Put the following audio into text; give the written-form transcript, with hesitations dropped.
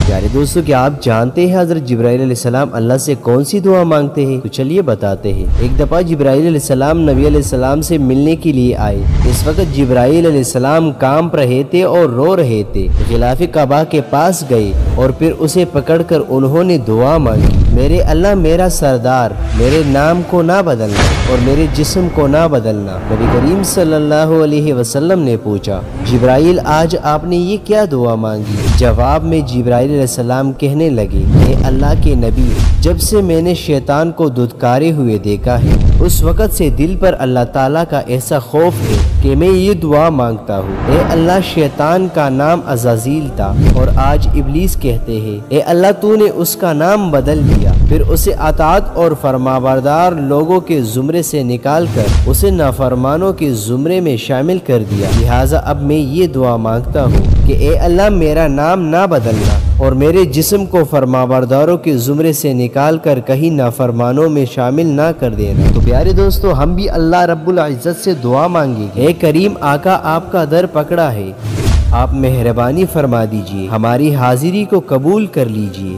پیارے دوستو، کیا آپ جانتے ہیں حضرت جبرائیل علیہ السلام اللہ سے کون سی دعا مانگتے ہیں؟ تو چلیے بتاتے ہیں۔ ایک دفعہ جبرائیل علیہ السلام نبی علیہ السلام سے ملنے کے لیے آئے۔ اس وقت جبرائیل علیہ السلام کانپ رہے تھے اور رو رہے تھے۔ غلاف کعبہ کے پاس گئے اور پھر اسے پکڑ کر انہوں نے دعا مانگی، میرے اللہ میرا سردار، میرے نام کو نہ بدلنا اور میرے جسم کو نہ بدلنا۔ نبی کریم صلی اللہ علیہ وسلم نے پوچھا، جبرائیل آج آپ نے یہ کیا دعا مانگی؟ جواب میں جبرائیل علیہ السلام کہنے لگے، اے اللہ کے نبی، جب سے میں نے شیطان کو دھتکارے ہوئے دیکھا ہے اس وقت سے دل پر اللہ تعالیٰ کا ایسا خوف ہے کہ میں یہ دعا مانگتا ہوں، اے اللہ شیطان کا نام عزازیل تھا اور آج ابلیس کہتے ہیں، اے اللہ تو نے اس کا نام بدل دیا، پھر اسے اطاعت اور فرمانبردار لوگوں کے زمرے سے نکال کر اسے نافرمانوں کے زمرے میں شامل کر دیا۔ لہٰذا اب میں یہ دعا مانگتا ہوں کہ اے اللہ میرا نام نہ بدلنا اور میرے جسم کو فرمانبرداروں کے زمرے سے نکال کر کہیں نافرمانوں میں شامل نہ کر دینا۔ تو پیارے دوستو، ہم بھی اللہ رب العزت سے دعا مانگیں گے۔ اے کریم آقا، آپ کا در پکڑا ہے، آپ مہربانی فرما دیجئے، ہماری حاضری کو قبول کر لیجئے۔